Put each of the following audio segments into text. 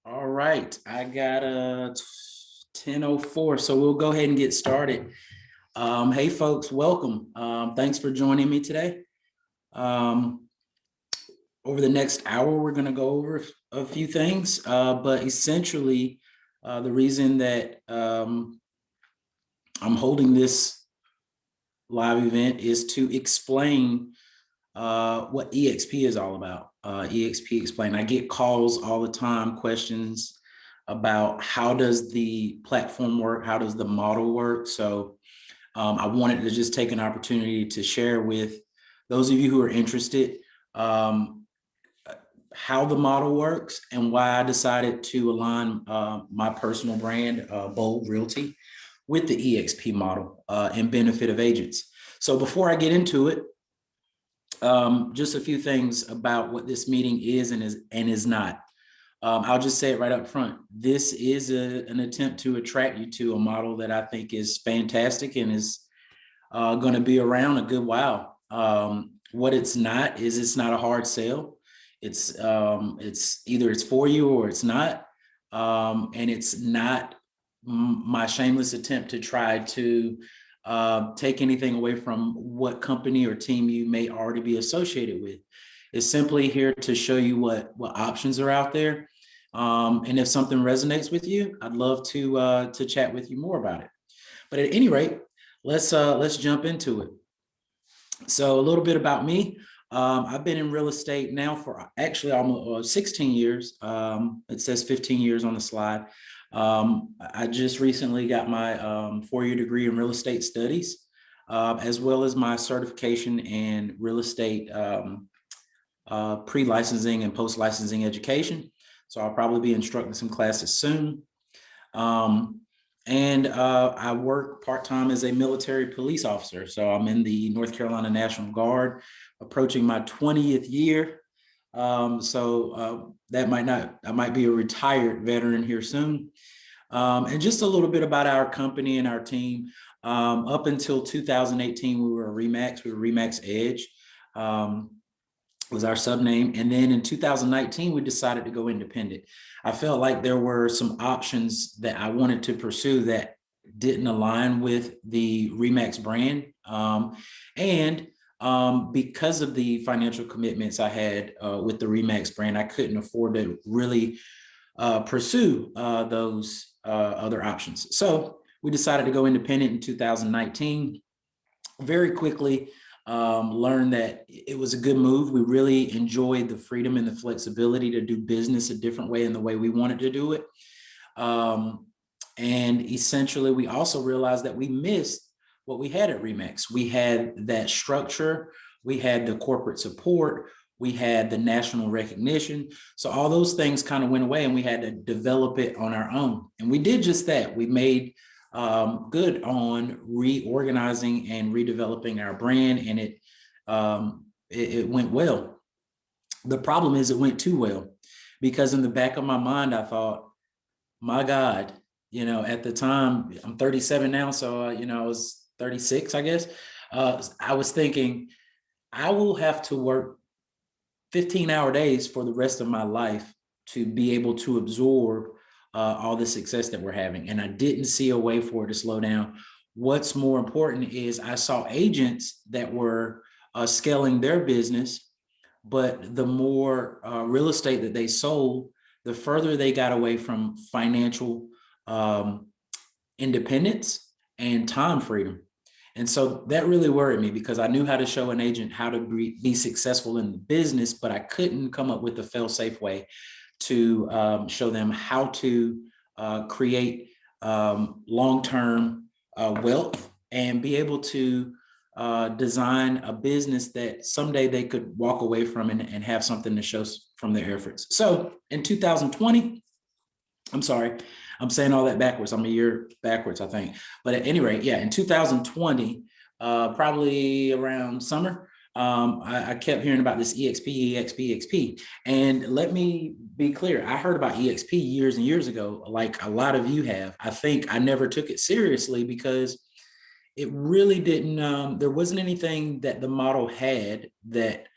All right, I got a 10:04, so we'll go ahead and get started. Hey folks, welcome. Thanks for joining me today. Um, Over the next hour, we're going to go over a few things, but essentially, the reason that I'm holding this live event is to explain what EXP is all about. EXP Explain. I get calls all the time, questions about how does the platform work, how does the model work. So I wanted to just take an opportunity to share with those of you who are interested um, how the model works and why I decided to align my personal brand, Bold Realty, with the EXP model and benefit of agents. So before I get into it, just a few things about what this meeting is and is not. I'll just say it right up front. This is an attempt to attract you to a model that I think is fantastic and is going to be around a good while. What it's not is it's not a hard sell. It's either it's for you or it's not, and it's not my shameless attempt to try to take anything away from what company or team you may already be associated with. It's simply here to show you what options are out there, and if something resonates with you, I'd love to chat with you more about it. But at any rate, let's jump into it. So a little bit about me. I've been in real estate now for actually almost 16 years. It says 15 years on the slide. I just recently got my 4-year degree in real estate studies, as well as my certification in real estate pre-licensing and post-licensing education. So I'll probably be instructing some classes soon. And I work part-time as a military police officer. So I'm in the North Carolina National Guard, approaching my 20th year. That I might be a retired veteran here soon. And just a little bit about our company and our team. Up until 2018, we were Remax Edge. Was our sub name. And then in 2019, we decided to go independent. I felt like there were some options that I wanted to pursue that didn't align with the Remax brand. Because of the financial commitments I had with the Remax brand, I couldn't afford to really pursue those other options. So we decided to go independent in 2019. Very quickly, learned that it was a good move. We really enjoyed the freedom and the flexibility to do business a different way in the way we wanted to do it. And essentially, we also realized that we missed what we had at Remax. We had that structure, we had the corporate support, we had the national recognition. So all those things kind of went away and we had to develop it on our own. And we did just that. We made good on reorganizing and redeveloping our brand, and it went well. The problem is it went too well, because in the back of my mind, I thought, my God, at the time, I'm 37 now, so I was 36, I guess. I was thinking, I will have to work 15-hour days for the rest of my life to be able to absorb all the success that we're having. And I didn't see a way for it to slow down. What's more important is I saw agents that were scaling their business, but the more real estate that they sold, the further they got away from financial independence and time freedom. And so that really worried me, because I knew how to show an agent how to be successful in the business, but I couldn't come up with a fail-safe way to show them how to create long-term wealth and be able to design a business that someday they could walk away from and have something to show from their efforts. So in 2020, I'm sorry, I'm saying all that backwards. I'm a year backwards, I think. But at any rate, yeah, in 2020, probably around summer, I kept hearing about this EXP. And let me be clear, I heard about EXP years and years ago, like a lot of you have. I think I never took it seriously because it really didn't, there wasn't anything that the model had that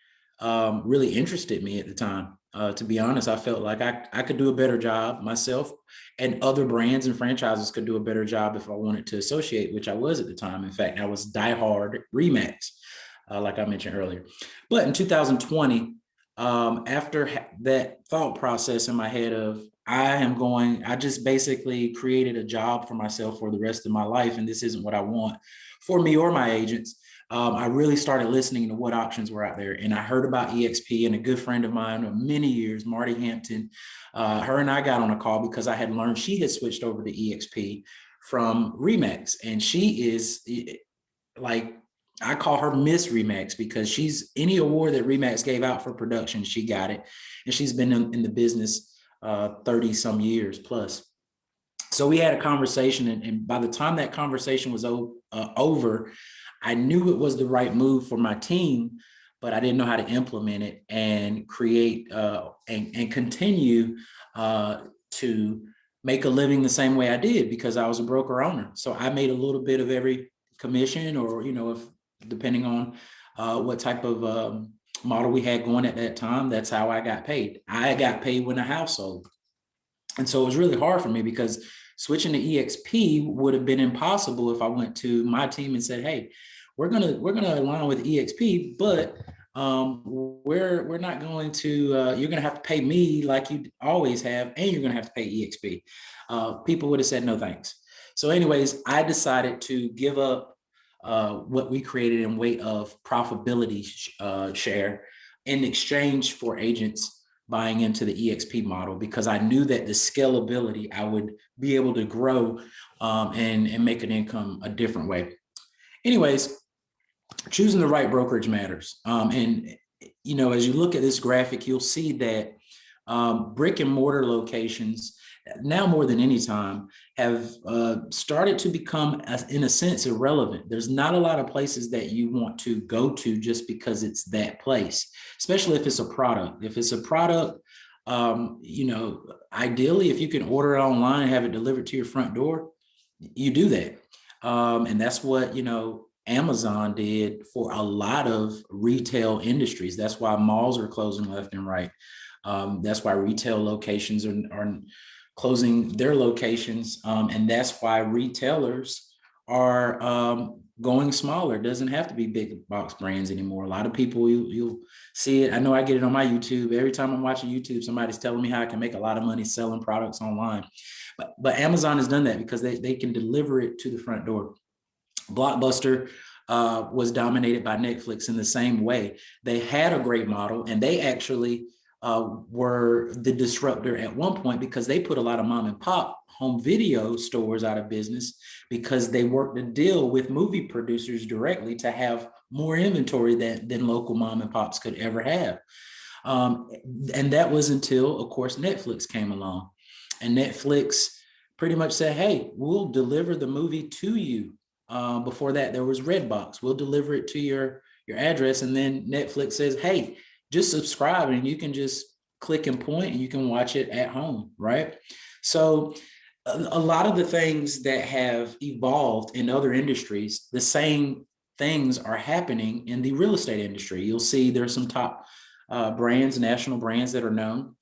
really interested me at the time. To be honest, I felt like I could do a better job myself, and other brands and franchises could do a better job if I wanted to associate, which I was at the time. In fact, I was diehard Remax, like I mentioned earlier. But in 2020, after that thought process in my head of I just basically created a job for myself for the rest of my life, and this isn't what I want for me or my agents. I really started listening to what options were out there. And I heard about EXP, and a good friend of mine of many years, Marty Hampton, her and I got on a call because I had learned she had switched over to EXP from Remax. And she is like, I call her Miss Remax because she's any award that Remax gave out for production, she got it. And she's been in the business 30 some years plus. So we had a conversation, and by the time that conversation was over, I knew it was the right move for my team, but I didn't know how to implement it and create and continue to make a living the same way I did, because I was a broker owner. So I made a little bit of every commission, or if depending on what type of model we had going at that time, that's how I got paid. I got paid when a house sold. And so it was really hard for me because switching to EXP would have been impossible if I went to my team and said, "Hey, we're gonna align with EXP, but we're not going to. You're gonna have to pay me like you always have, and you're gonna have to pay EXP." People would have said no thanks. So, anyways, I decided to give up what we created in way of profitability share in exchange for agents buying into the EXP model, because I knew that the scalability, I would be able to grow and make an income a different way. Anyways, choosing the right brokerage matters. And as you look at this graphic, you'll see that brick and mortar locations, now more than any time, have started to become, in a sense, irrelevant. There's not a lot of places that you want to go to just because it's that place, especially if it's a product. If it's a product, ideally, if you can order it online and have it delivered to your front door, you do that. And that's what, Amazon did for a lot of retail industries. That's why malls are closing left and right. That's why retail locations are closing their locations. And that's why retailers are going smaller. It doesn't have to be big box brands anymore. A lot of people, you'll see it. I know I get it on my YouTube. Every time I'm watching YouTube, somebody's telling me how I can make a lot of money selling products online. But Amazon has done that because they can deliver it to the front door. Blockbuster was dominated by Netflix in the same way. They had a great model, and they actually were the disruptor at one point because they put a lot of mom and pop home video stores out of business because they worked a deal with movie producers directly to have more inventory than local mom and pops could ever have. And that was until, of course, Netflix came along. And Netflix pretty much said, "Hey, we'll deliver the movie to you." Before that, there was Redbox. We'll deliver it to your address. And then Netflix says, "Hey, just subscribe and you can just click and point and you can watch it at home," right? So a lot of the things that have evolved in other industries, the same things are happening in the real estate industry. You'll see there's some top brands, national brands that are known.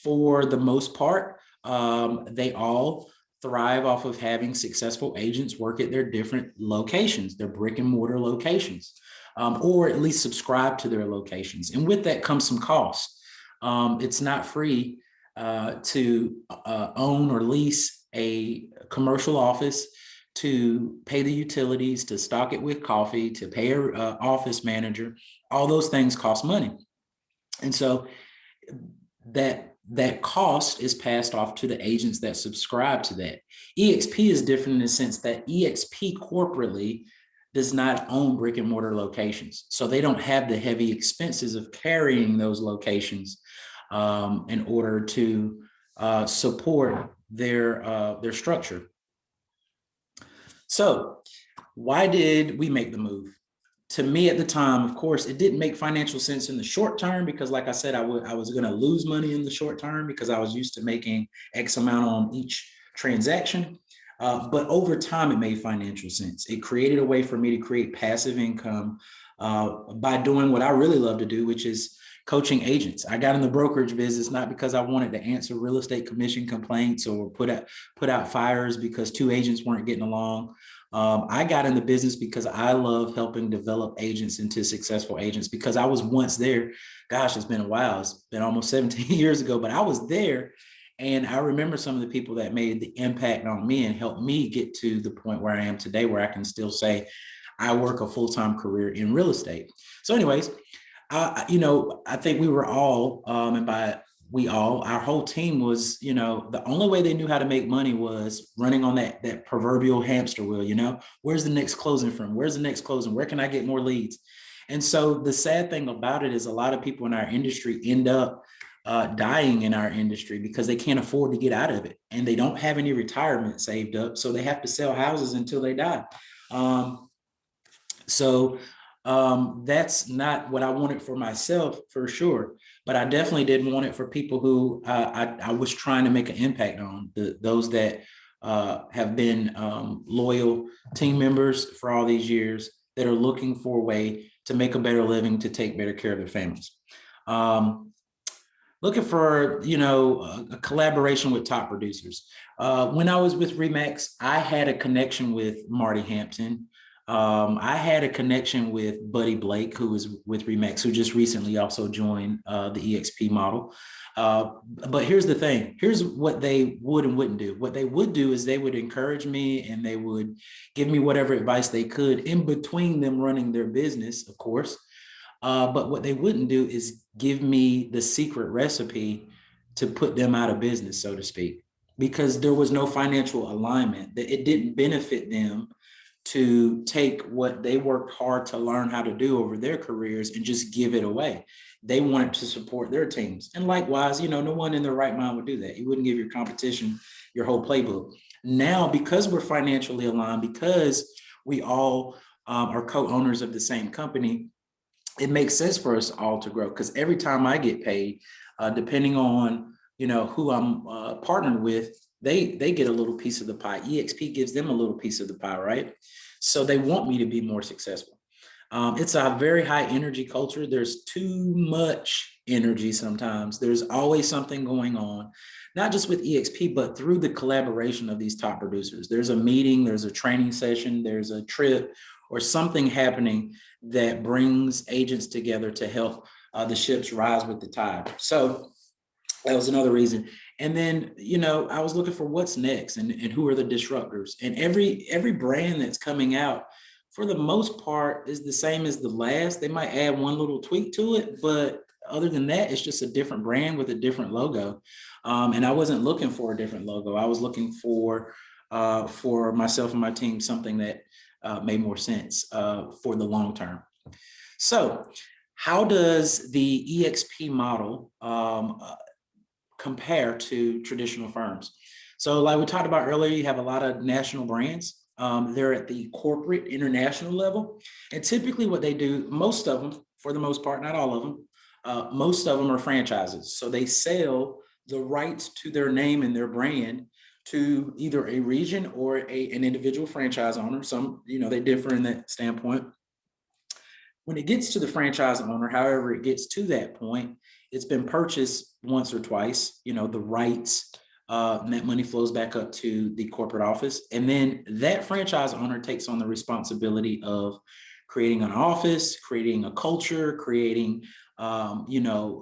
For the most part, they all thrive off of having successful agents work at their different locations, their brick and mortar locations, or at least subscribe to their locations. And with that comes some cost. It's not free to own or lease a commercial office, to pay the utilities, to stock it with coffee, to pay an office manager. All those things cost money. And so that cost is passed off to the agents that subscribe to that. EXP is different in the sense that EXP corporately does not own brick and mortar locations. So they don't have the heavy expenses of carrying those locations in order to support their structure. So why did we make the move? To me at the time, of course, it didn't make financial sense in the short term because, like I said, I was going to lose money in the short term because I was used to making X amount on each transaction. But over time, it made financial sense. It created a way for me to create passive income by doing what I really love to do, which is coaching agents. I got in the brokerage business not because I wanted to answer real estate commission complaints or put out fires because two agents weren't getting along. I got in the business because I love helping develop agents into successful agents, because I was once there. Gosh, it's been a while. It's been almost 17 years ago, but I was there. And I remember some of the people that made the impact on me and helped me get to the point where I am today, where I can still say I work a full-time career in real estate. So anyways, I think we were all, and by we all, our whole team was, the only way they knew how to make money was running on that proverbial hamster wheel. Where's the next closing from? Where's the next closing? Where can I get more leads? And so the sad thing about it is a lot of people in our industry end up dying in our industry because they can't afford to get out of it, and they don't have any retirement saved up. So they have to sell houses until they die. Um, so that's not what I wanted for myself, for sure. But I definitely didn't want it for people who I was trying to make an impact on, those that have been loyal team members for all these years, that are looking for a way to make a better living, to take better care of their families. Looking for, a collaboration with top producers. When I was with Remax, I had a connection with Marty Hampton. I had a connection with Buddy Blake, who was with Remax, who just recently also joined the EXP model. But here's the thing. Here's what they would and wouldn't do. What they would do is they would encourage me, and they would give me whatever advice they could in between them running their business, of course. But what they wouldn't do is give me the secret recipe to put them out of business, so to speak, because there was no financial alignment. That it didn't benefit them to take what they worked hard to learn how to do over their careers and just give it away. They wanted to support their teams. And likewise, no one in their right mind would do that. You wouldn't give your competition your whole playbook. Now, because we're financially aligned, because we all are co-owners of the same company, it makes sense for us all to grow, because every time I get paid, depending on who I'm partnered with, they get a little piece of the pie. EXP gives them a little piece of the pie, right? So they want me to be more successful. It's a very high energy culture. There's too much energy sometimes. There's always something going on, not just with EXP, but through the collaboration of these top producers. There's a meeting, there's a training session, there's a trip, or something happening that brings agents together to help the ships rise with the tide. So that was another reason. And then, I was looking for what's next, and who are the disruptors. And every brand that's coming out, for the most part, is the same as the last. They might add one little tweak to it, but other than that, it's just a different brand with a different logo. And I wasn't looking for a different logo. I was looking for myself and my team, something that made more sense for the long term. So how does the EXP model compare to traditional firms? So like we talked about earlier, you have a lot of national brands. They're at the corporate international level. And typically what they do, most of them, for the most part, not all of them, most of them are franchises. So they sell the rights to their name and their brand to either a region or an individual franchise owner. Some, they differ in that standpoint. When it gets to the franchise owner, however it gets to that point, it's been purchased once or twice, the rights, and that money flows back up to the corporate office. And then that franchise owner takes on the responsibility of creating an office, creating a culture, creating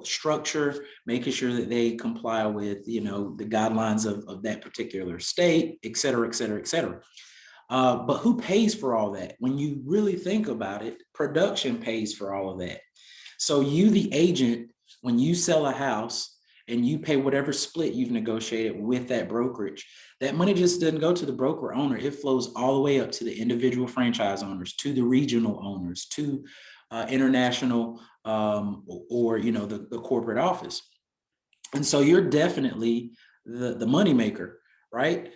structure, making sure that they comply with, the guidelines of that particular state, et cetera, et cetera, et cetera. But who pays for all that? When you really think about it, production pays for all of that. So you, the agent, when you sell a house and you pay whatever split you've negotiated with that brokerage, that money just doesn't go to the broker owner. It flows all the way up to the individual franchise owners, to the regional owners, to international or the corporate office. And so you're definitely the moneymaker, right?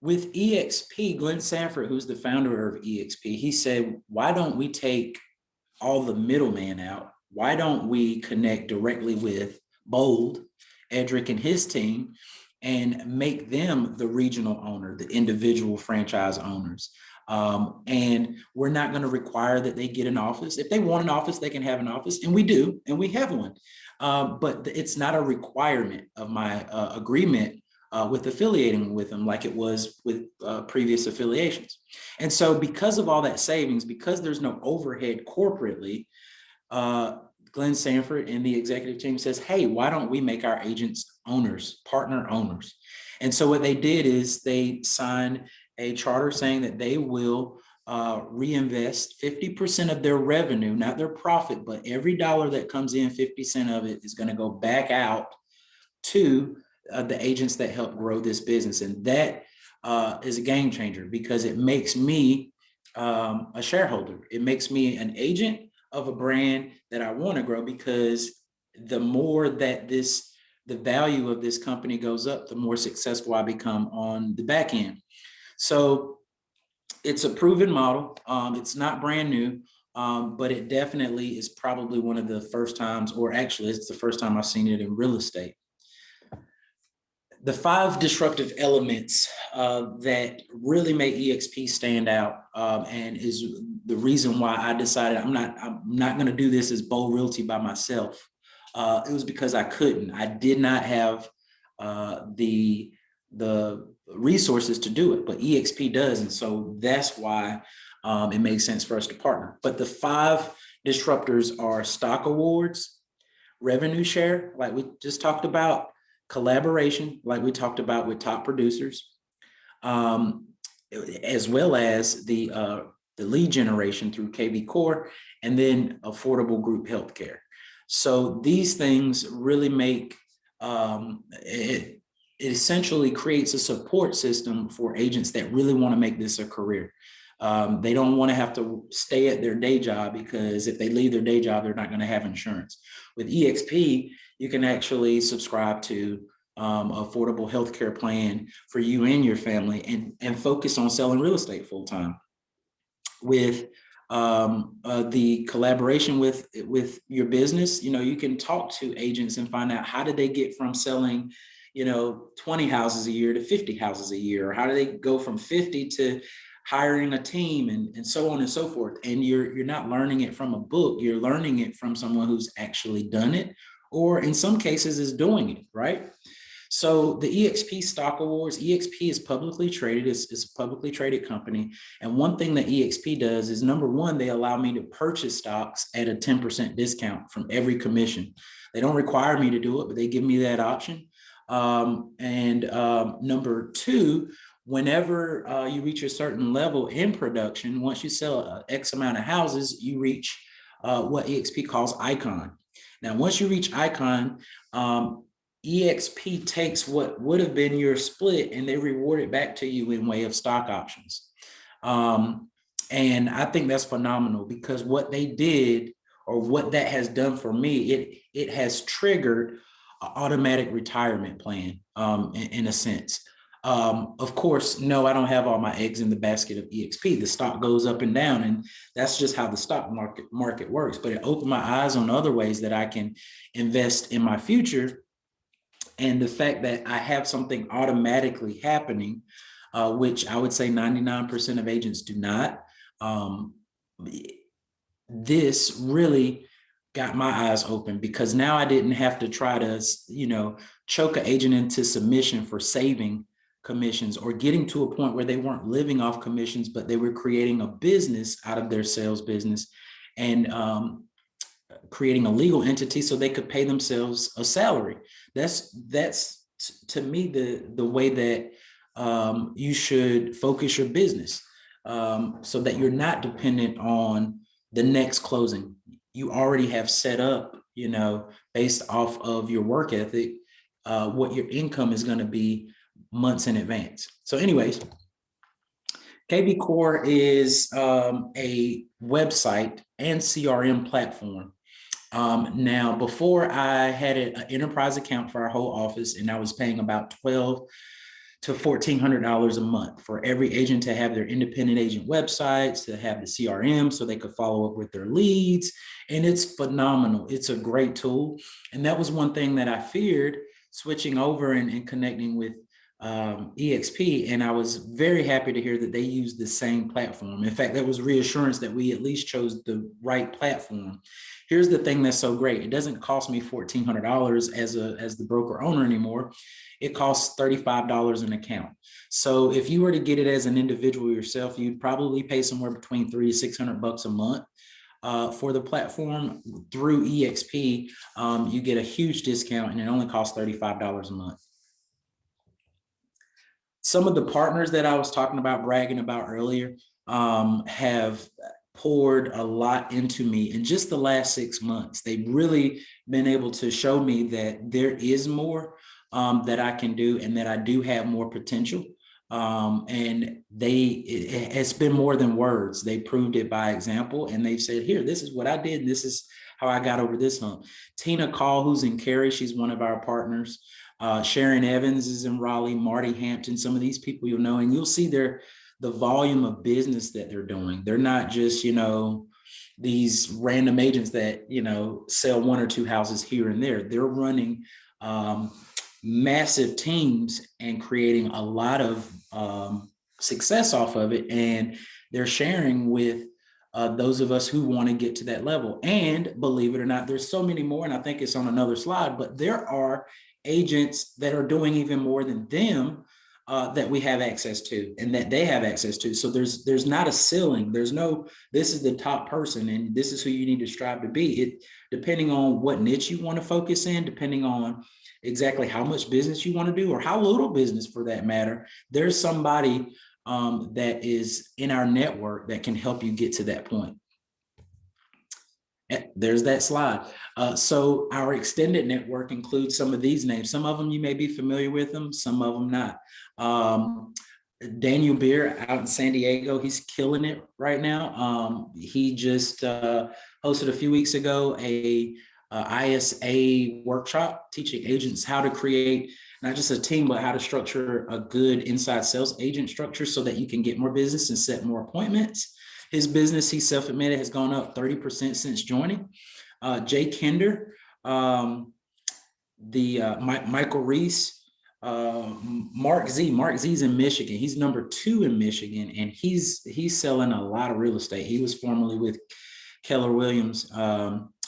With EXP, Glenn Sanford, who's the founder of EXP, he said, why don't we take all the middleman out? Why don't we connect directly with Bold, Edric and his team, and make them the regional owner, the individual franchise owners? And we're not going to require that they get an office. If they want an office, they can have an office, and we do, and we have one. But it's not a requirement of my agreement with affiliating with them like it was with previous affiliations. And so because of all that savings, because there's no overhead corporately, Glenn Sanford and the executive team says, hey, why don't we make our agents owners, partner owners? And so what they did is they signed a charter saying that they will reinvest 50% of their revenue, not their profit, but every dollar that comes in, 50% of it is going to go back out to the agents that help grow this business. And that is a game changer because it makes me a shareholder. It makes me an agent of a brand that I want to grow, because the more that the value of this company goes up, the more successful I become on the back end. So it's a proven model. It's not brand new, but it definitely is probably one of the first times, or actually it's the first time I've seen it in real estate. The 5 disruptive elements that really make EXP stand out, and is the reason why I decided I'm not going to do this as Bold Realty by myself. It was because I couldn't. I did not have the resources to do it, but EXP does, and so that's why it makes sense for us to partner. But the 5 disruptors are stock awards, revenue share, like we just talked about, collaboration, like we talked about with top producers, as well as the lead generation through KV Core, and then affordable group healthcare. So these things really make it essentially creates a support system for agents that really want to make this a career. They don't want to have to stay at their day job, because if they leave their day job, they're not going to have insurance. With EXP, you can actually subscribe to affordable healthcare plan for you and your family, and focus on selling real estate full time. With the collaboration with your business, you can talk to agents and find out how did they get from selling 20 houses a year to 50 houses a year, or how do they go from 50 to hiring a team, and so on and so forth. And you're not learning it from a book, you're learning it from someone who's actually done it, or in some cases is doing it, right? So the EXP stock awards, EXP is publicly traded. It's a publicly traded company. And one thing that EXP does is, number one, they allow me to purchase stocks at a 10% discount from every commission. They don't require me to do it, but they give me that option. Number two, whenever you reach a certain level in production, once you sell X amount of houses, you reach what EXP calls icon. Now, once you reach icon, EXP takes what would have been your split and they reward it back to you in way of stock options. And I think that's phenomenal, because what they did, or what that has done for me, it has triggered an automatic retirement plan in a sense. Of course, no, I don't have all my eggs in the basket of EXP. The stock goes up and down, and that's just how the stock market works. But it opened my eyes on other ways that I can invest in my future. And the fact that I have something automatically happening, which I would say 99% of agents do not, this really got my eyes open, because now I didn't have to try to, choke an agent into submission for saving commissions, or getting to a point where they weren't living off commissions, but they were creating a business out of their sales business, and creating a legal entity so they could pay themselves a salary. That's to me the way that you should focus your business, so that you're not dependent on the next closing. You already have set up, based off of your work ethic, what your income is going to be months in advance. So anyways, KV Core is a website and CRM platform. Now, before, I had an enterprise account for our whole office, and I was paying about $1,200 to $1,400 a month for every agent to have their independent agent websites, to have the CRM so they could follow up with their leads. And it's phenomenal. It's a great tool. And that was one thing that I feared switching over and connecting with EXP, and I was very happy to hear that they use the same platform. In fact, that was reassurance that we at least chose the right platform. Here's the thing that's so great: it doesn't cost me $1,400 as the broker owner anymore. It costs $35 an account. So if you were to get it as an individual yourself, you'd probably pay somewhere between $300 to $600 a month. For the platform. Through EXP, you get a huge discount, and it only costs $35 a month. Some of the partners that I was talking about, bragging about earlier, have poured a lot into me in just the last 6 months. They've really been able to show me that there is more that I can do, and that I do have more potential. And it's been more than words. They proved it by example, and they've said, here, this is what I did. This is how I got over this hump. Tina Call, who's in Cary, she's one of our partners. Sharon Evans is in Raleigh, Marty Hampton, some of these people you'll know, and you'll see the volume of business that they're doing. They're not just, these random agents that, sell one or two houses here and there. They're running massive teams and creating a lot of success off of it. And they're sharing with those of us who want to get to that level. And believe it or not, there's so many more, and I think it's on another slide, but there are agents that are doing even more than them that we have access to, and that they have access to. So there's not a ceiling. There's no, this is the top person and this is who you need to strive to be. It, depending on what niche you want to focus in, depending on exactly how much business you want to do, or how little business for that matter, there's somebody that is in our network that can help you get to that point. There's that slide. So our extended network includes some of these names. Some of them you may be familiar with them, some of them not. Daniel Beer out in San Diego, he's killing it right now. He just hosted a few weeks ago a ISA workshop teaching agents how to create not just a team, but how to structure a good inside sales agent structure so that you can get more business and set more appointments. His business, he self-admitted, has gone up 30% since joining. Jay Kinder, Michael Reese, Mark Z's in Michigan. He's number 2 in Michigan, and he's selling a lot of real estate. He was formerly with Keller Williams.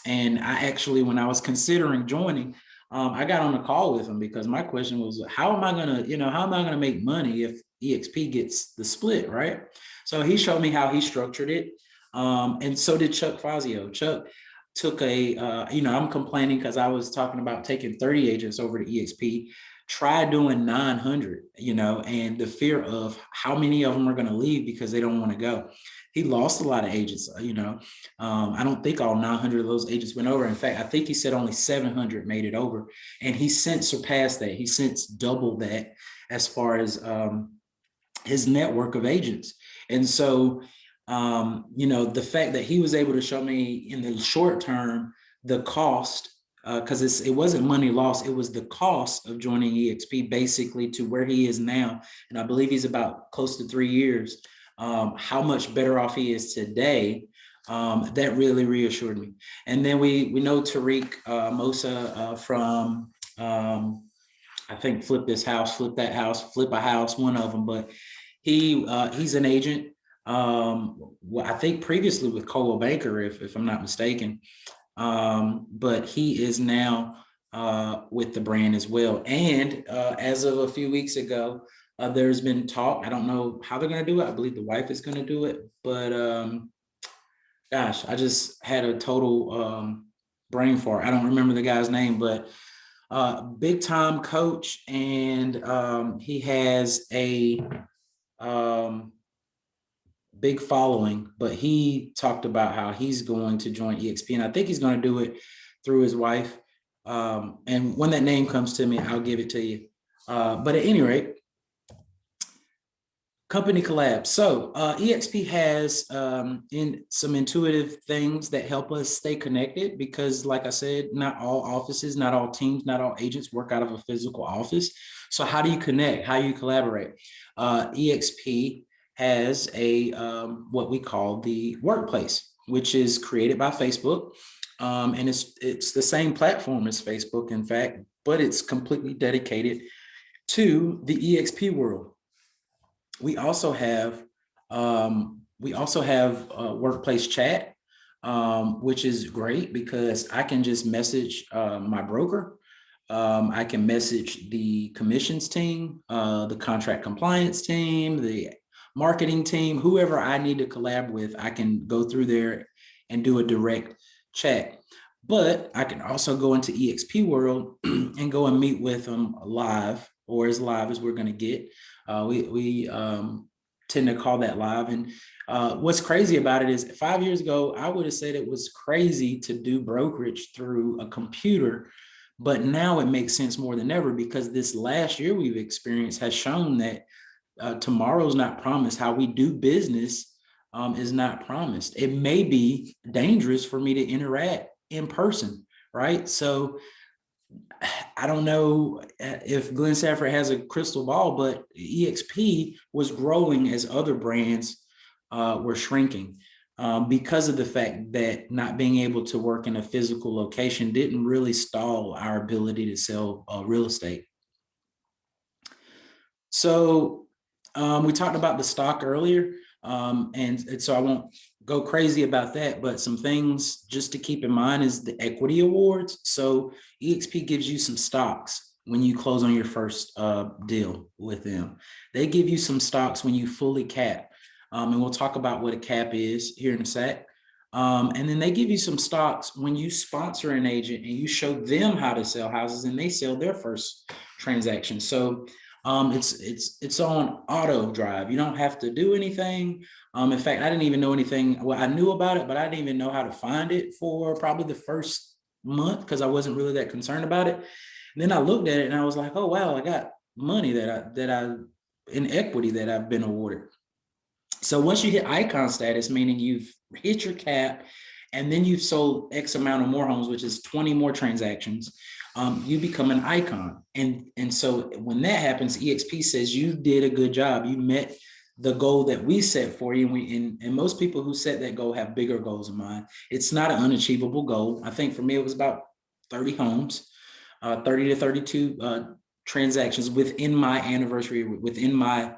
And I actually, when I was considering joining, I got on a call with him because my question was, how am I gonna make money if EXP gets the split, right? So he showed me how he structured it. And so did Chuck Fazio. Chuck took I'm complaining because I was talking about taking 30 agents over to EXP. Try doing 900, and the fear of how many of them are going to leave because they don't want to go. He lost a lot of agents, I don't think all 900 of those agents went over. In fact, I think he said only 700 made it over, and he's since surpassed that. He's since doubled that as far as his network of agents. And so, the fact that he was able to show me in the short term the cost, because it wasn't money lost, it was the cost of joining EXP basically to where he is now. And I believe he's about close to 3 years. How much better off he is today, that really reassured me. And then we know Tariq Mosa from, I think Flip This House, Flip That House, Flip a House, one of them, but he's an agent. I think previously with Coldwell Banker, if I'm not mistaken, but he is now with the brand as well. And as of a few weeks ago, there's been talk. I don't know how they're going to do it. I believe the wife is going to do it, but gosh, I just had a total brain fart. I don't remember the guy's name, but big time coach, and he has a big following, but he talked about how he's going to join EXP, and I think he's going to do it through his wife. And when that name comes to me, I'll give it to you. But at any rate, company collab. So EXP has in some intuitive things that help us stay connected because, like I said, not all offices, not all teams, not all agents work out of a physical office. So how do you connect? How do you collaborate? EXP has a what we call the workplace, which is created by Facebook. And it's the same platform as Facebook, in fact, but it's completely dedicated to the EXP world. We also have workplace chat, which is great because I can just message my broker. I can message the commissions team, the contract compliance team, the marketing team, whoever I need to collab with. I can go through there and do a direct chat. But I can also go into EXP world and go and meet with them live, or as live as we're going to get. We tend to call that live. And what's crazy about it is 5 years ago, I would have said it was crazy to do brokerage through a computer. But now it makes sense more than ever because this last year we've experienced has shown that tomorrow's not promised. How we do business is not promised. It may be dangerous for me to interact in person, right? So I don't know if Glenn Safford has a crystal ball, but EXP was growing as other brands were shrinking because of the fact that not being able to work in a physical location didn't really stall our ability to sell real estate. So we talked about the stock earlier, and so I won't go crazy about that, but some things just to keep in mind is the equity awards. So EXP gives you some stocks when you close on your first deal with them. They give you some stocks when you fully cap, and we'll talk about what a cap is here in a sec. And then they give you some stocks when you sponsor an agent and you show them how to sell houses and they sell their first transaction. So it's on auto drive. You don't have to do anything. In fact, I didn't even know anything. Well, I knew about it, but I didn't even know how to find it for probably the first month because I wasn't really that concerned about it. And then I looked at it and I was like, oh wow, I got money that I in equity that I've been awarded. So once you hit icon status, meaning you've hit your cap and then you've sold X amount of more homes, which is 20 more transactions, you become an icon. And so when that happens, EXP says you did a good job. You met the goal that we set for you. And most people who set that goal have bigger goals in mind. It's not an unachievable goal. I think for me, it was about 30 homes, 30 to 32 transactions within my anniversary, within my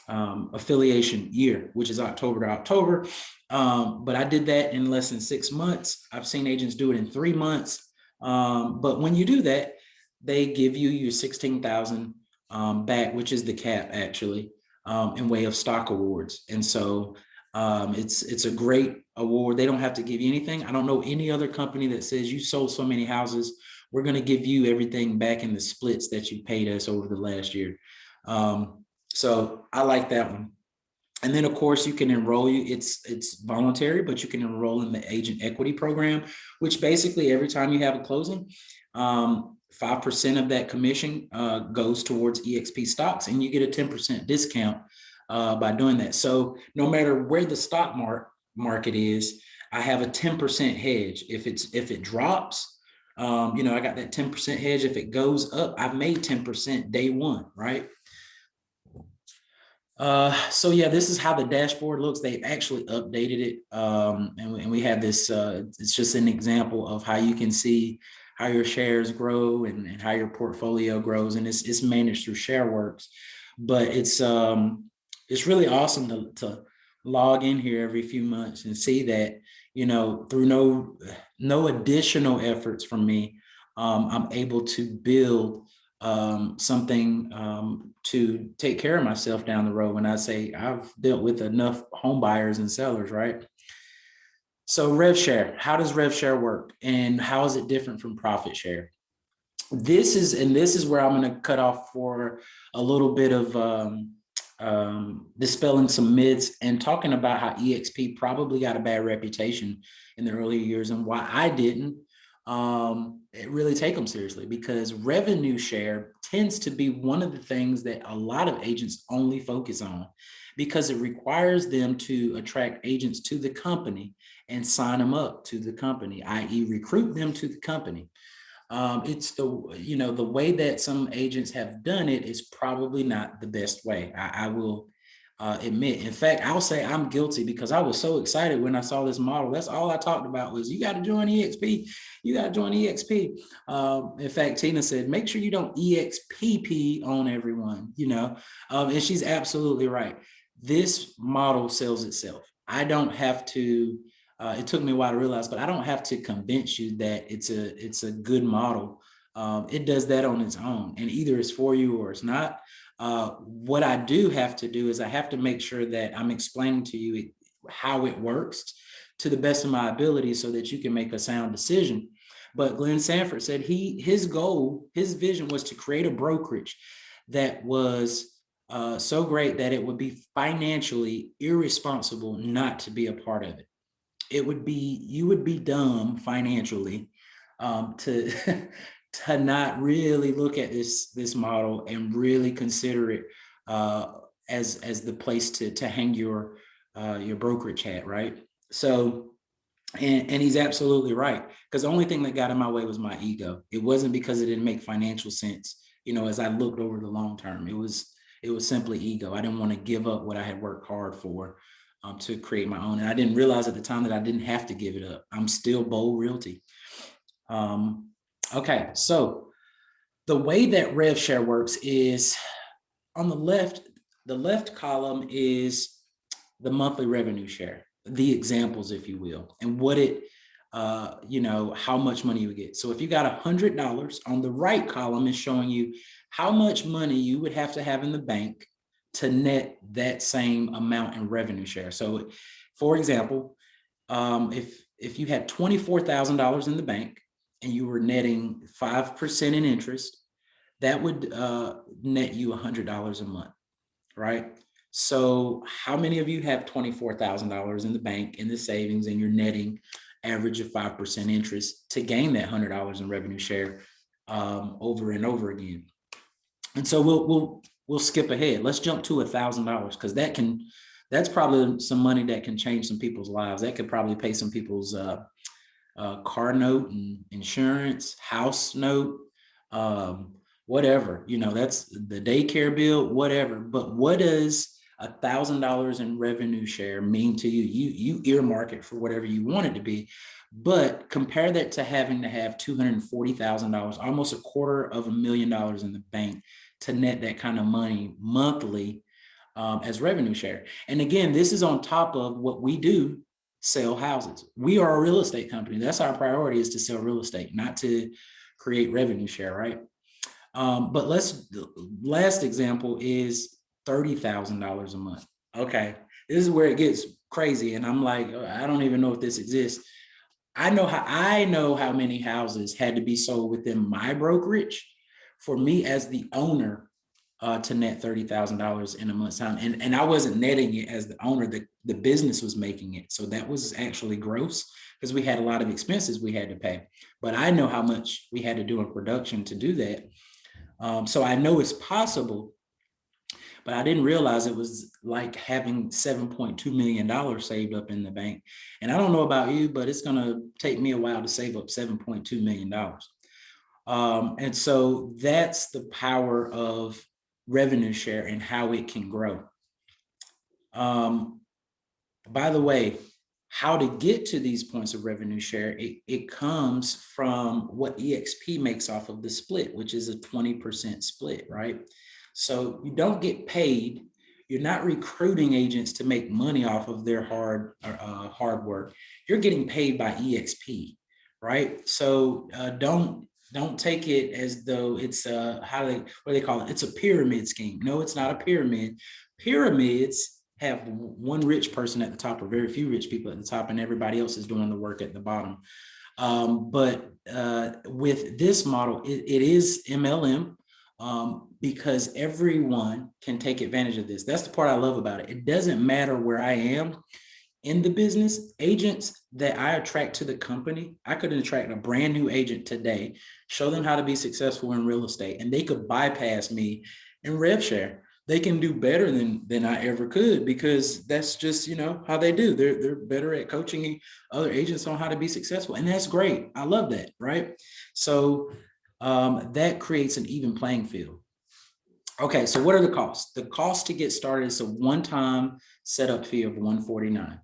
affiliation year, which is October to October. But I did that in less than 6 months. I've seen agents do it in 3 months. But when you do that, they give you your 16,000 back, which is the cap actually, in way of stock awards. And so it's a great award. They don't have to give you anything. I don't know any other company that says you sold so many houses, we're going to give you everything back in the splits that you paid us over the last year. So I like that one. And then of course you can enroll, it's voluntary, but you can enroll in the agent equity program, which basically every time you have a closing, 5% of that commission goes towards EXP stocks, and you get a 10% discount by doing that. So no matter where the stock market is, I have a 10% hedge. If it drops, I got that 10% hedge. If it goes up, I've made 10% day one, right? So yeah, this is how the dashboard looks. They actually updated it. And we have this, it's just an example of how you can see how your shares grow and how your portfolio grows. And it's managed through ShareWorks, but it's really awesome to log in here every few months and see that, through no additional efforts from me, I'm able to build something to take care of myself down the road. When I say I've dealt with enough home buyers and sellers, right? So rev share, how does rev share work and how is it different from profit share? This is where I'm going to cut off for a little bit of dispelling some myths and talking about how EXP probably got a bad reputation in the early years and why I didn't really take them seriously, because revenue share tends to be one of the things that a lot of agents only focus on because it requires them to attract agents to the company and sign them up to the company, i.e. recruit them to the company. It's the way that some agents have done it is probably not the best way. I will admit. In fact, I'll say I'm guilty because I was so excited when I saw this model. That's all I talked about was you got to join EXP. You got to join EXP. In fact, Tina said, make sure you don't EXPP on everyone, and she's absolutely right. This model sells itself. I don't have to, it took me a while to realize, but I don't have to convince you that it's a good model. It does that on its own, and either it's for you or it's not. What I do have to do is I have to make sure that I'm explaining to you how it works to the best of my ability so that you can make a sound decision. But Glenn Sanford said his goal, his vision was to create a brokerage that was so great that it would be financially irresponsible not to be a part of it. You would be dumb financially to to not really look at this model and really consider it as the place to hang your brokerage hat, right? So, and he's absolutely right, because the only thing that got in my way was my ego. It wasn't because it didn't make financial sense, as I looked over the long term. It was simply ego. I didn't want to give up what I had worked hard for to create my own, and I didn't realize at the time that I didn't have to give it up. I'm still Bold Realty. Okay, so the way that rev share works is on the left column is the monthly revenue share, the examples, if you will, and what it, how much money you get. So if you got $100, on the right column is showing you how much money you would have to have in the bank to net that same amount in revenue share. So, for example, if you had $24,000 in the bank and you were netting 5% in interest, that would net you $100 a month, right? So how many of you have $24,000 in the bank in the savings and you're netting average of 5% interest to gain that $100 in revenue share over and over again? And so we'll skip ahead. Let's jump to $1,000, because that's probably some money that can change some people's lives. That could probably pay some people's car note and insurance, house note, whatever, that's the daycare bill, whatever. But what does $1,000 in revenue share mean to you? You earmark it for whatever you want it to be, but compare that to having to have $240,000, almost $250,000 in the bank to net that kind of money monthly as revenue share. And again, this is on top of what we do: sell houses. We are a real estate company. That's our priority, is to sell real estate, not to create revenue share, right? But the last example is $30,000 a month. Okay, this is where it gets crazy, and I'm like, I don't even know if this exists. I know how many houses had to be sold within my brokerage for me as the owner to net $30,000 in a month's time, and I wasn't netting it as the owner. The business was making it, so that was actually gross, because we had a lot of expenses we had to pay. But I know how much we had to do in production to do that. So I know it's possible, but I didn't realize it was like having $7.2 million saved up in the bank. And I don't know about you, but it's going to take me a while to save up $7.2 million. And so that's the power of revenue share and how it can grow. By the way, how to get to these points of revenue share, it comes from what EXP makes off of the split, which is a 20% split, right? So you don't get paid. You're not recruiting agents to make money off of their hard work. You're getting paid by EXP, right? So don't take it as though it's what do they call it? It's a pyramid scheme. No, it's not a pyramid. Pyramids have one rich person at the top, or very few rich people at the top, and everybody else is doing the work at the bottom. But with this model, it is MLM, because everyone can take advantage of this. That's the part I love about it. It doesn't matter where I am in the business. Agents that I attract to the company, I could attract a brand new agent today, show them how to be successful in real estate, and they could bypass me in rev share. They can do better than I ever could, because that's just, how they do. They're better at coaching other agents on how to be successful. And that's great. I love that. Right. So that creates an even playing field. Okay, so what are the costs? The cost to get started is a one-time setup fee of $149.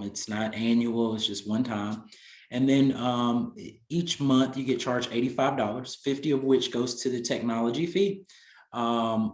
It's not annual; it's just one time. And then each month you get charged $85, 50 of which goes to the technology fee,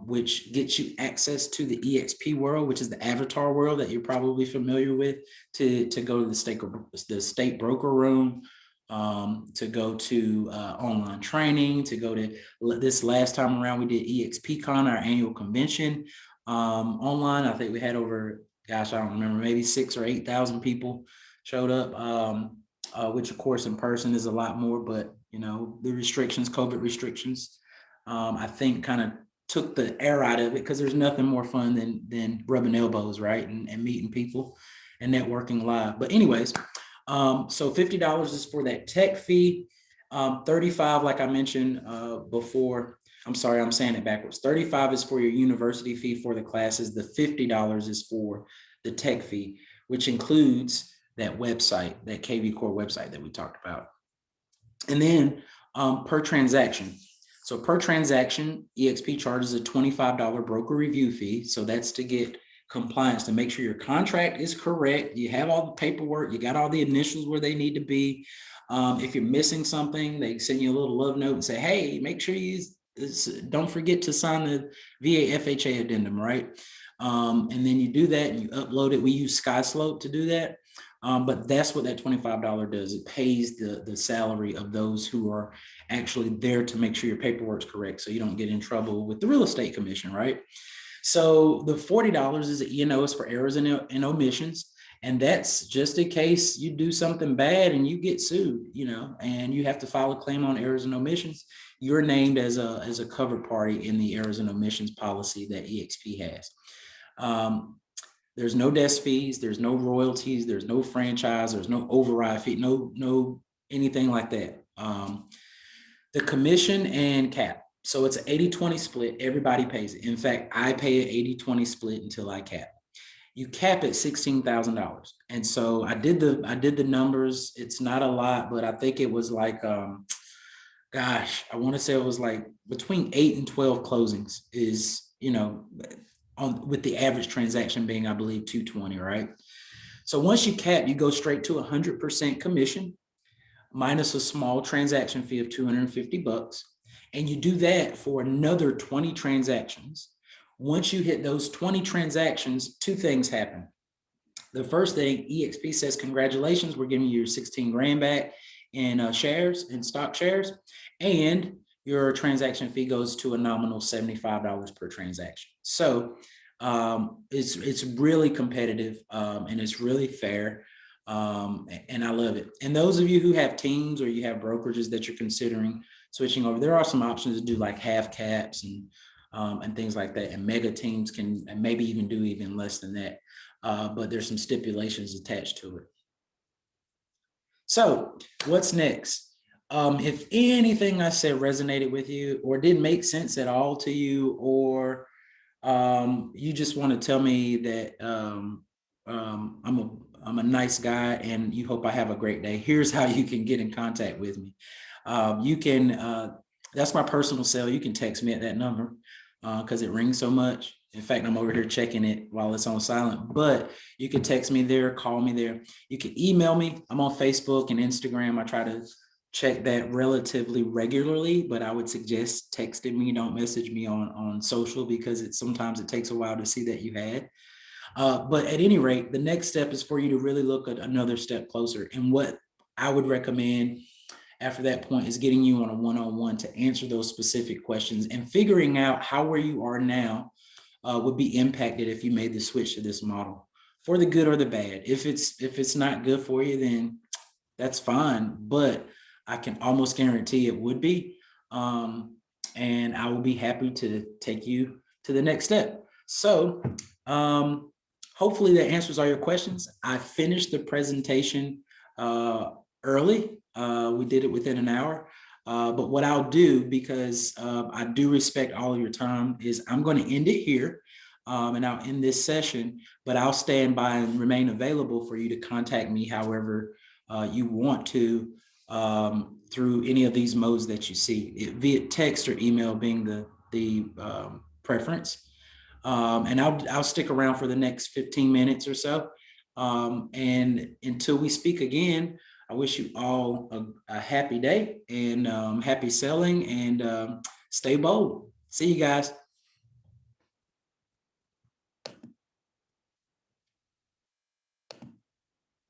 which gets you access to the EXP world, which is the avatar world that you're probably familiar with, to go to the state broker room, to go to online training, to go to this last time around, we did EXPCon, our annual convention, online. I think we had over, gosh, I don't remember, maybe 6,000 or 8,000 people showed up, which of course in person is a lot more, but you know, the restrictions, COVID restrictions, I think kind of took the air out of it, because there's nothing more fun than rubbing elbows, right? And meeting people and networking live. But anyways, so $50 is for that tech fee. 35, like I mentioned before, I'm sorry, I'm saying it backwards. 35 is for your university fee for the classes. The $50 is for the tech fee, which includes that website, that KV Core website that we talked about. And then per transaction. So per transaction, EXP charges a $25 broker review fee. So that's to get compliance, to make sure your contract is correct. You have all the paperwork, you got all the initials where they need to be. If you're missing something, they send you a little love note and say, hey, make sure you don't forget to sign the VA FHA addendum, right? And then you do that and you upload it. We use SkySlope to do that. But that's what that $25 does. It pays the salary of those who are actually there to make sure your paperwork's correct, so you don't get in trouble with the real estate commission, right? So the $40 is, you know, is for errors and omissions. And that's just in case you do something bad and you get sued, you know, and you have to file a claim on errors and omissions. You're named as a covered party in the errors and omissions policy that EXP has. There's no desk fees, there's no royalties, there's no franchise, there's no override fee, no anything like that. The commission and cap. So it's an 80-20 split. Everybody pays it. In fact, I pay an 80-20 split until I cap. You cap at $16,000. And so I did the numbers. It's not a lot, but I think it was like gosh, I want to say it was like between 8 and 12 closings is, you know, with the average transaction being, I believe, 220, right? So once you cap, you go straight to 100% commission minus a small transaction fee of 250 bucks. And you do that for another 20 transactions. Once you hit those 20 transactions, two things happen. The first thing, EXP says, congratulations, we're giving you your 16 grand back in shares, in stock shares, and your transaction fee goes to a nominal $75 per transaction. So it's really competitive, and it's really fair, and I love it. And those of you who have teams or you have brokerages that you're considering switching over, there are some options to do like half caps and things like that. And mega teams can maybe even do even less than that. But there's some stipulations attached to it. So what's next? If anything I said resonated with you or didn't make sense at all to you, or you just want to tell me that I'm a nice guy and you hope I have a great day, here's how you can get in contact with me. You can, that's my personal cell. You can text me at that number because it rings so much. In fact, I'm over here checking it while it's on silent, but you can text me there, call me there. You can email me. I'm on Facebook and Instagram. I try to check that relatively regularly, but I would suggest texting me. Don't message me on social, because sometimes it takes a while to see that you had. But at any rate, the next step is for you to really look at another step closer. And what I would recommend after that point is getting you on a one-on-one to answer those specific questions and figuring out how where you are now would be impacted if you made the switch to this model, for the good or the bad. If it's not good for you, then that's fine, but I can almost guarantee it would be. And I will be happy to take you to the next step. So hopefully that answers all your questions. I finished the presentation early. We did it within an hour. But what I'll do, because I do respect all of your time, is I'm going to end it here. And I'll end this session, but I'll stand by and remain available for you to contact me however you want to, through any of these modes that you see, via text or email being the preference. And I'll stick around for the next 15 minutes or so. And until we speak again, I wish you all a happy day and happy selling, and stay bold. See you guys.